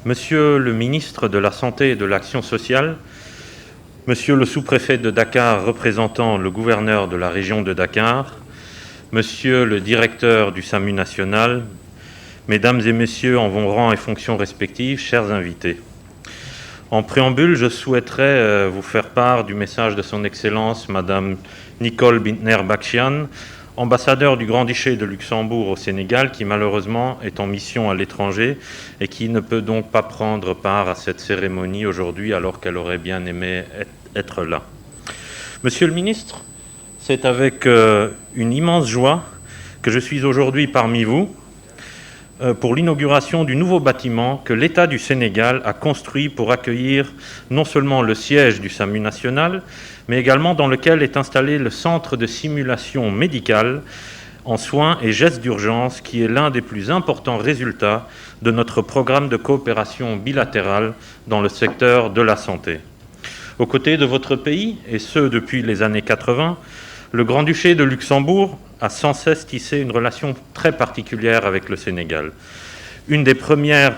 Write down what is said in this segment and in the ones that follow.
Monsieur le ministre de la Santé et de l'Action sociale, Monsieur le sous-préfet de Dakar représentant le gouverneur de la région de Dakar, Monsieur le directeur du SAMU national, Mesdames et Messieurs en vos rangs et fonctions respectives, chers invités. En préambule, je souhaiterais vous faire part du message de son Excellence Madame Nicole Bintner-Bakshian, ambassadeur du Grand-Duché de Luxembourg au Sénégal, qui malheureusement est en mission à l'étranger et qui ne peut donc pas prendre part à cette cérémonie aujourd'hui alors qu'elle aurait bien aimé être là. Monsieur le ministre, c'est avec une immense joie que je suis aujourd'hui parmi vous pour l'inauguration du nouveau bâtiment que l'État du Sénégal a construit pour accueillir non seulement le siège du SAMU national, mais également dans lequel est installé le centre de simulation médicale en soins et gestes d'urgence, qui est l'un des plus importants résultats de notre programme de coopération bilatérale dans le secteur de la santé. Aux côtés de votre pays, et ce depuis les années 80, le Grand-Duché de Luxembourg a sans cesse tissé une relation très particulière avec le Sénégal. Une des premières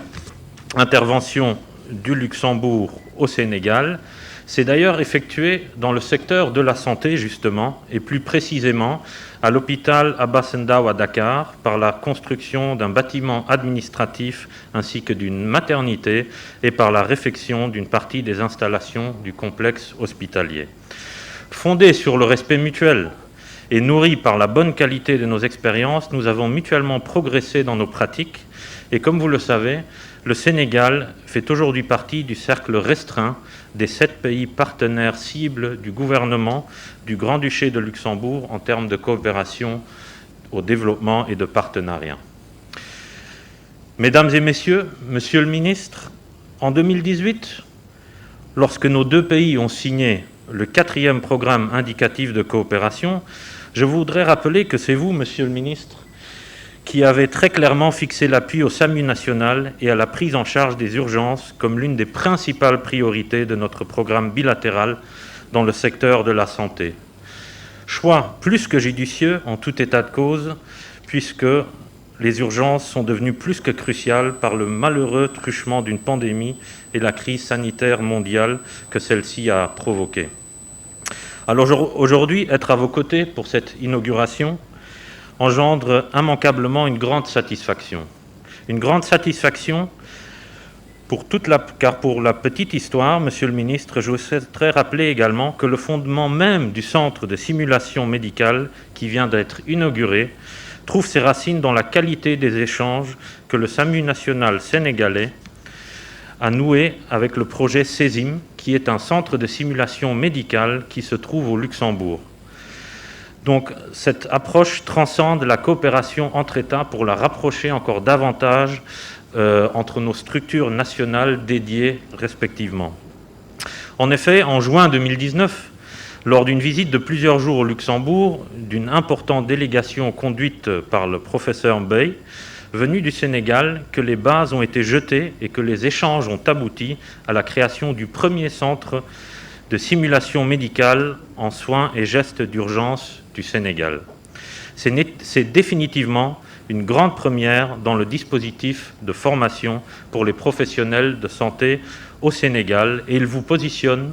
interventions du Luxembourg au Sénégal s'est d'ailleurs effectuée dans le secteur de la santé, justement, et plus précisément à l'hôpital Abbas Ndao à Dakar, par la construction d'un bâtiment administratif ainsi que d'une maternité et par la réfection d'une partie des installations du complexe hospitalier. Fondé sur le respect mutuel et nourri par la bonne qualité de nos expériences, nous avons mutuellement progressé dans nos pratiques et comme vous le savez, le Sénégal fait aujourd'hui partie du cercle restreint des 7 pays partenaires cibles du gouvernement du Grand-Duché de Luxembourg en termes de coopération au développement et de partenariat. Mesdames et Messieurs, Monsieur le Ministre, en 2018, lorsque nos deux pays ont signé le 4e programme indicatif de coopération, je voudrais rappeler que c'est vous, Monsieur le Ministre, qui avez très clairement fixé l'appui au SAMU national et à la prise en charge des urgences comme l'une des principales priorités de notre programme bilatéral dans le secteur de la santé. Choix plus que judicieux en tout état de cause, puisque les urgences sont devenues plus que cruciales par le malheureux truchement d'une pandémie et la crise sanitaire mondiale que celle-ci a provoquée. Alors aujourd'hui, être à vos côtés pour cette inauguration engendre immanquablement une grande satisfaction. Une grande satisfaction car pour la petite histoire, Monsieur le Ministre, je souhaiterais rappeler également que le fondement même du centre de simulation médicale qui vient d'être inauguré trouve ses racines dans la qualité des échanges que le SAMU national sénégalais a noué avec le projet CESIM, qui est un centre de simulation médicale qui se trouve au Luxembourg. Donc cette approche transcende la coopération entre États pour la rapprocher encore davantage entre nos structures nationales dédiées respectivement. En effet, en juin 2019, lors d'une visite de plusieurs jours au Luxembourg, d'une importante délégation conduite par le professeur Bey, venu du Sénégal, que les bases ont été jetées et que les échanges ont abouti à la création du premier centre de simulation médicale en soins et gestes d'urgence du Sénégal. C'est définitivement une grande première dans le dispositif de formation pour les professionnels de santé au Sénégal et il vous positionne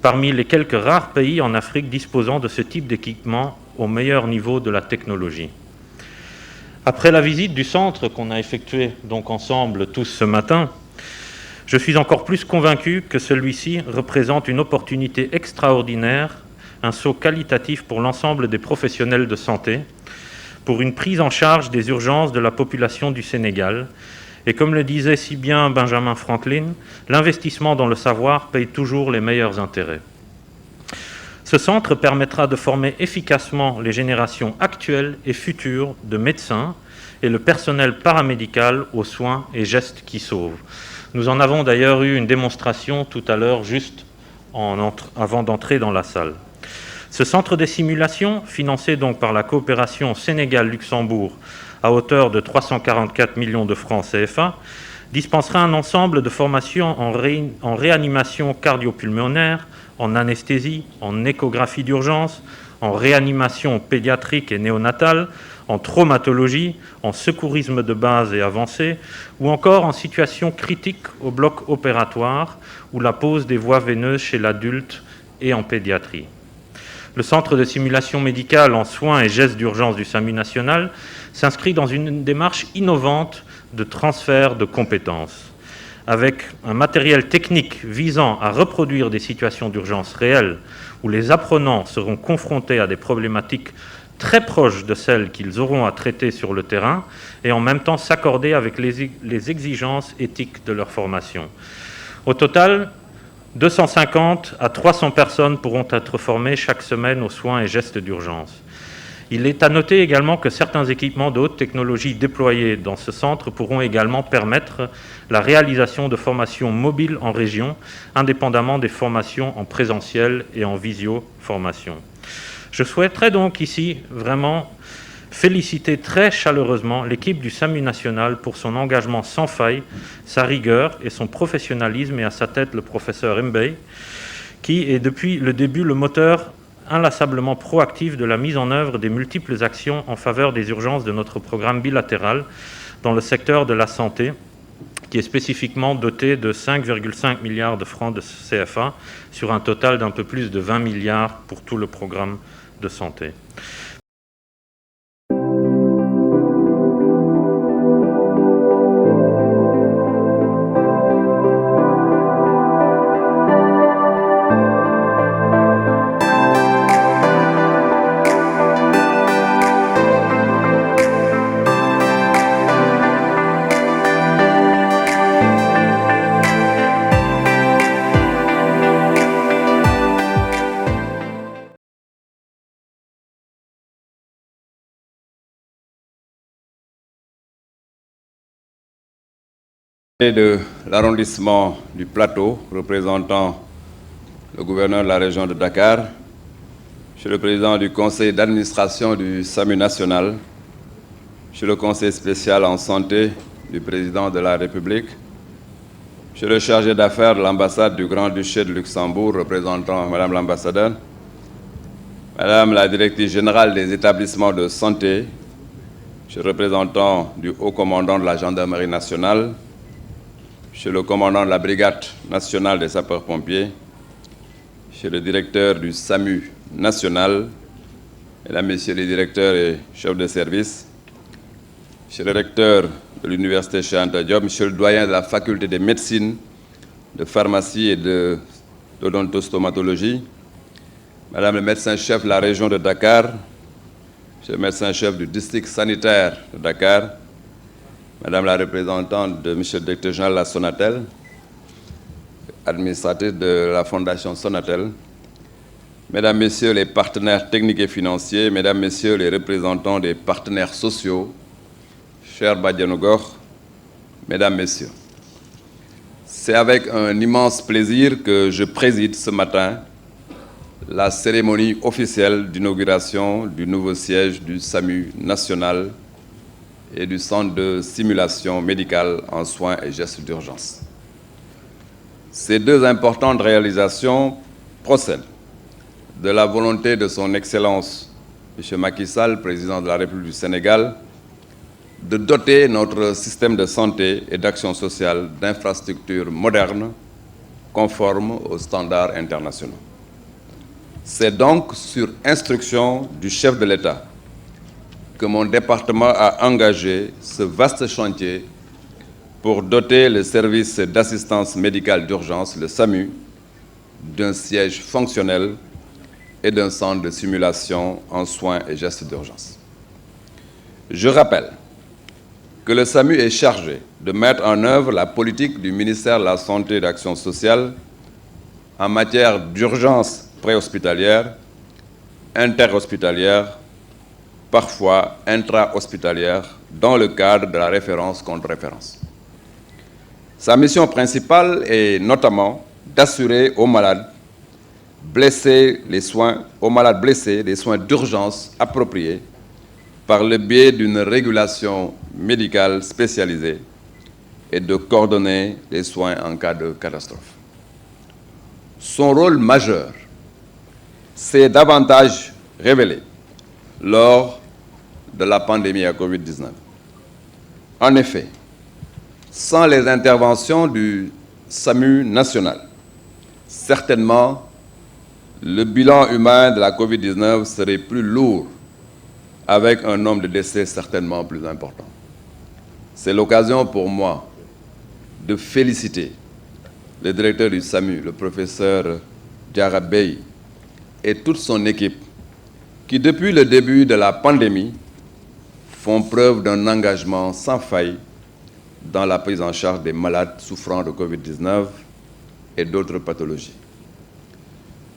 parmi les quelques rares pays en Afrique disposant de ce type d'équipement au meilleur niveau de la technologie. Après la visite du centre qu'on a effectuée donc ensemble tous ce matin, je suis encore plus convaincu que celui-ci représente une opportunité extraordinaire, un saut qualitatif pour l'ensemble des professionnels de santé, pour une prise en charge des urgences de la population du Sénégal. Et comme le disait si bien Benjamin Franklin, l'investissement dans le savoir paye toujours les meilleurs intérêts. Ce centre permettra de former efficacement les générations actuelles et futures de médecins et le personnel paramédical aux soins et gestes qui sauvent. Nous en avons d'ailleurs eu une démonstration tout à l'heure, juste avant d'entrer dans la salle. Ce centre de simulation, financé donc par la coopération Sénégal-Luxembourg à hauteur de 344 millions de francs CFA, dispensera un ensemble de formations en réanimation cardio-pulmonaire, en anesthésie, en échographie d'urgence, en réanimation pédiatrique et néonatale, en traumatologie, en secourisme de base et avancé, ou encore en situation critique au bloc opératoire ou la pose des voies veineuses chez l'adulte et en pédiatrie. Le centre de simulation médicale en soins et gestes d'urgence du SAMU national s'inscrit dans une démarche innovante de transfert de compétences, avec un matériel technique visant à reproduire des situations d'urgence réelles où les apprenants seront confrontés à des problématiques très proches de celles qu'ils auront à traiter sur le terrain et en même temps s'accorder avec les exigences éthiques de leur formation. Au total, 250 à 300 personnes pourront être formées chaque semaine aux soins et gestes d'urgence. Il est à noter également que certains équipements de haute technologie déployés dans ce centre pourront également permettre la réalisation de formations mobiles en région, indépendamment des formations en présentiel et en visio-formation. Je souhaiterais donc ici vraiment féliciter très chaleureusement l'équipe du SAMU national pour son engagement sans faille, sa rigueur et son professionnalisme, et à sa tête le professeur Mbey, qui est depuis le début le moteur inlassablement proactif de la mise en œuvre des multiples actions en faveur des urgences de notre programme bilatéral dans le secteur de la santé, qui est spécifiquement doté de 5,5 milliards de francs de CFA sur un total d'un peu plus de 20 milliards pour tout le programme de santé. De l'arrondissement du Plateau, représentant le gouverneur de la région de Dakar, Monsieur le Président du Conseil d'administration du SAMU national, Monsieur le Conseil spécial en santé du Président de la République, Monsieur le chargé d'affaires de l'ambassade du Grand-Duché de Luxembourg, représentant Madame l'ambassadeur, Madame la directrice générale des établissements de santé, Monsieur le représentant du haut commandant de la gendarmerie nationale, Monsieur le commandant de la brigade nationale des sapeurs-pompiers, Monsieur le directeur du SAMU national, Mesdames, Messieurs les directeurs et chefs de service, Monsieur le recteur de l'université Cheikh Anta Diop, Monsieur le doyen de la faculté de médecine, de pharmacie et d'odontostomatologie, Madame le médecin-chef de la région de Dakar, Monsieur le médecin-chef du district sanitaire de Dakar, Madame la représentante de Monsieur le directeur général de la Sonatel, administratrice de la Fondation Sonatel, Mesdames, Messieurs les partenaires techniques et financiers, Mesdames, Messieurs les représentants des partenaires sociaux, chers Badianogor, Mesdames, Messieurs, c'est avec un immense plaisir que je préside ce matin la cérémonie officielle d'inauguration du nouveau siège du SAMU national et du centre de simulation médicale en soins et gestes d'urgence. Ces deux importantes réalisations procèdent de la volonté de son Excellence, M. Macky Sall, président de la République du Sénégal, de doter notre système de santé et d'action sociale d'infrastructures modernes, conformes aux standards internationaux. C'est donc sur instruction du chef de l'État que mon département a engagé ce vaste chantier pour doter le service d'assistance médicale d'urgence, le SAMU, d'un siège fonctionnel et d'un centre de simulation en soins et gestes d'urgence. Je rappelle que le SAMU est chargé de mettre en œuvre la politique du ministère de la Santé et de l'Action sociale en matière d'urgence préhospitalière, interhospitalière, parfois intra-hospitalière, dans le cadre de la référence contre référence. Sa mission principale est notamment d'assurer aux malades blessés des soins d'urgence appropriés par le biais d'une régulation médicale spécialisée et de coordonner les soins en cas de catastrophe. Son rôle majeur, c'est davantage révélées lors de la pandémie à Covid-19. En effet, sans les interventions du SAMU national, certainement, le bilan humain de la Covid-19 serait plus lourd, avec un nombre de décès certainement plus important. C'est l'occasion pour moi de féliciter le directeur du SAMU, le professeur Diarra Bey, et toute son équipe, qui depuis le début de la pandémie font preuve d'un engagement sans faille dans la prise en charge des malades souffrant de Covid-19 et d'autres pathologies.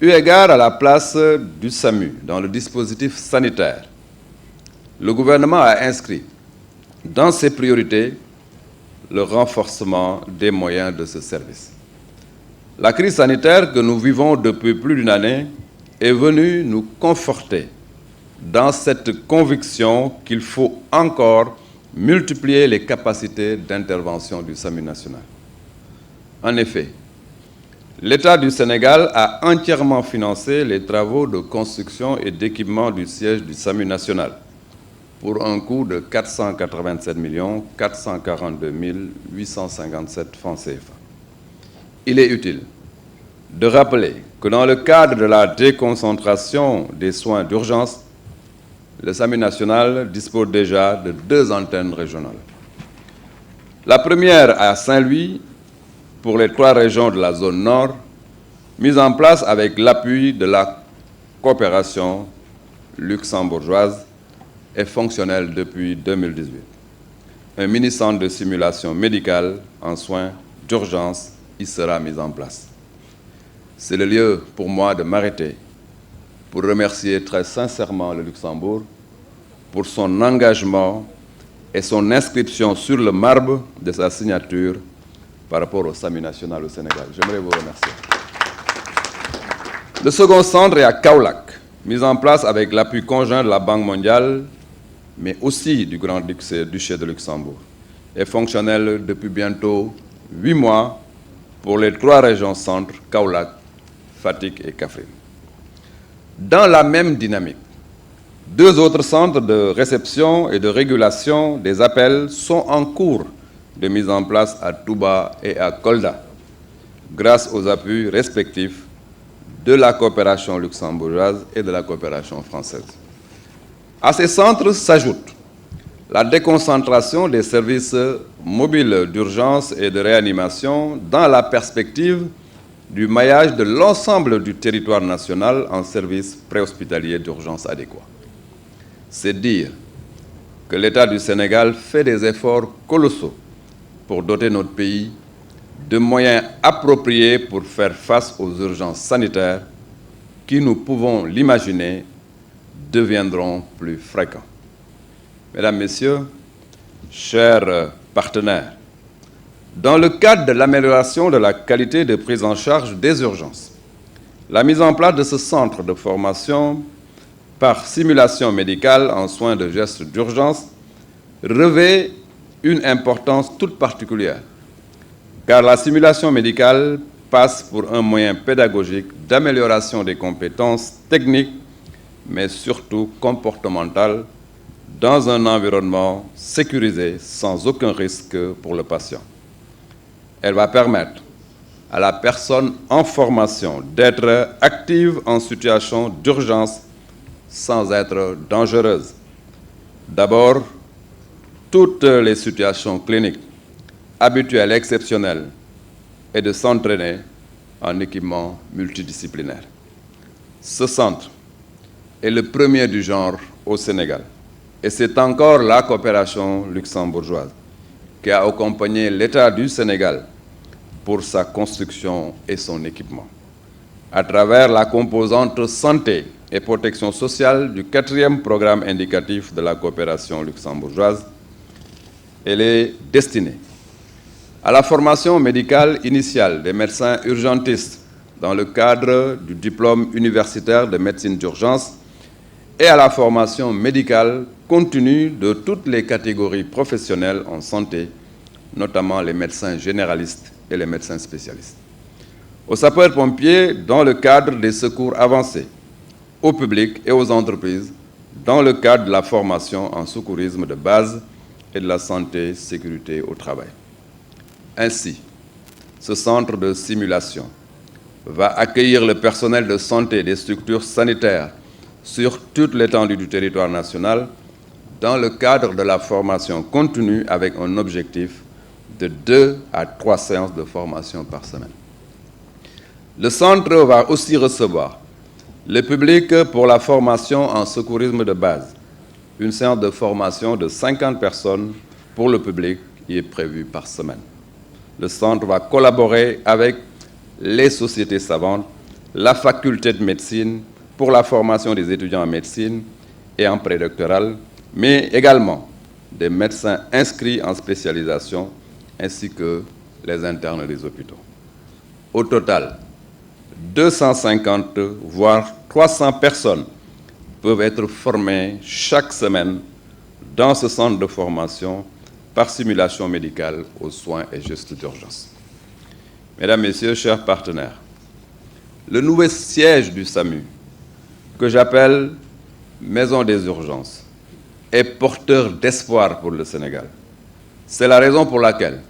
Eu égard à la place du SAMU dans le dispositif sanitaire, le gouvernement a inscrit dans ses priorités le renforcement des moyens de ce service. La crise sanitaire que nous vivons depuis plus d'une année est venue nous conforter dans cette conviction qu'il faut encore multiplier les capacités d'intervention du SAMU national. En effet, l'État du Sénégal a entièrement financé les travaux de construction et d'équipement du siège du SAMU national pour un coût de 487 442 857 francs CFA. Il est utile de rappeler que dans le cadre de la déconcentration des soins d'urgence, le SAMU national dispose déjà de 2 antennes régionales. La première à Saint-Louis, pour les 3 régions de la zone nord, mise en place avec l'appui de la coopération luxembourgeoise, est fonctionnelle depuis 2018. Un mini-centre de simulation médicale en soins d'urgence y sera mis en place. C'est le lieu pour moi de m'arrêter pour remercier très sincèrement le Luxembourg pour son engagement et son inscription sur le marbre de sa signature par rapport au SAMU national au Sénégal. J'aimerais vous remercier. Le second centre est à Kaolack, mis en place avec l'appui conjoint de la Banque mondiale, mais aussi du Grand-Duché de Luxembourg, est fonctionnel depuis bientôt 8 mois pour les 3 régions centres, Kaolack, Fatick et Kaffrine. Dans la même dynamique, 2 autres centres de réception et de régulation des appels sont en cours de mise en place à Touba et à Kolda, grâce aux appuis respectifs de la coopération luxembourgeoise et de la coopération française. À ces centres s'ajoute la déconcentration des services mobiles d'urgence et de réanimation dans la perspective du maillage de l'ensemble du territoire national en services préhospitaliers d'urgence adéquats. C'est dire que l'État du Sénégal fait des efforts colossaux pour doter notre pays de moyens appropriés pour faire face aux urgences sanitaires qui, nous pouvons l'imaginer, deviendront plus fréquents. Mesdames, Messieurs, chers partenaires, dans le cadre de l'amélioration de la qualité de prise en charge des urgences, la mise en place de ce centre de formation par simulation médicale en soins de gestes d'urgence revêt une importance toute particulière, car la simulation médicale passe pour un moyen pédagogique d'amélioration des compétences techniques, mais surtout comportementales, dans un environnement sécurisé sans aucun risque pour le patient. Elle va permettre à la personne en formation d'être active en situation d'urgence sans être dangereuse. D'abord, toutes les situations cliniques habituelles exceptionnelles et de s'entraîner en équipement multidisciplinaire. Ce centre est le premier du genre au Sénégal et c'est encore la coopération luxembourgeoise qui a accompagné l'État du Sénégal pour sa construction et son équipement. À travers la composante santé et protection sociale du 4e programme indicatif de la coopération luxembourgeoise, elle est destinée à la formation médicale initiale des médecins urgentistes dans le cadre du diplôme universitaire de médecine d'urgence et à la formation médicale continue de toutes les catégories professionnelles en santé, notamment les médecins généralistes et les médecins spécialistes. Aux sapeurs-pompiers, dans le cadre des secours avancés, au public et aux entreprises dans le cadre de la formation en secourisme de base et de la santé et sécurité au travail. Ainsi, ce centre de simulation va accueillir le personnel de santé des structures sanitaires sur toute l'étendue du territoire national dans le cadre de la formation continue avec un objectif de 2 à 3 séances de formation par semaine. Le centre va aussi recevoir le public pour la formation en secourisme de base. Une séance de formation de 50 personnes pour le public y est prévue par semaine. Le centre va collaborer avec les sociétés savantes, la faculté de médecine pour la formation des étudiants en médecine et en prédoctoral, mais également des médecins inscrits en spécialisation ainsi que les internes des hôpitaux. Au total, 250 voire 300 personnes peuvent être formées chaque semaine dans ce centre de formation par simulation médicale aux soins et gestes d'urgence. Mesdames, Messieurs, chers partenaires, le nouveau siège du SAMU, que j'appelle Maison des urgences, est porteur d'espoir pour le Sénégal. C'est la raison pour laquelle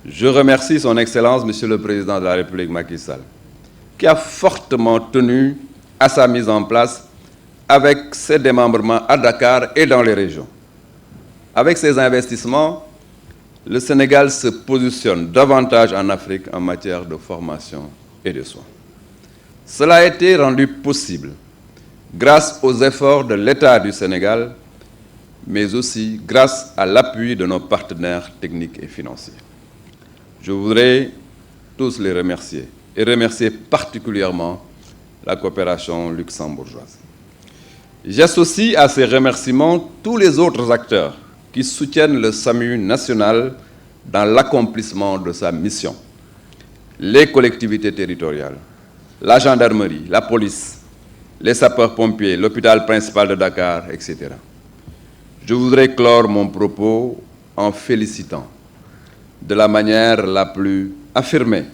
je remercie son Excellence, Monsieur le Président de la République Macky Sall, qui a fortement tenu à sa mise en place avec ses démembrements à Dakar et dans les régions. Avec ces investissements, le Sénégal se positionne davantage en Afrique en matière de formation et de soins. Cela a été rendu possible grâce aux efforts de l'État du Sénégal, mais aussi grâce à l'appui de nos partenaires techniques et financiers. Je voudrais tous les remercier et remercier particulièrement la coopération luxembourgeoise. J'associe à ces remerciements tous les autres acteurs qui soutiennent le SAMU national dans l'accomplissement de sa mission. Les collectivités territoriales, la gendarmerie, la police, les sapeurs-pompiers, l'hôpital principal de Dakar, etc. Je voudrais clore mon propos en félicitant de la manière la plus affirmée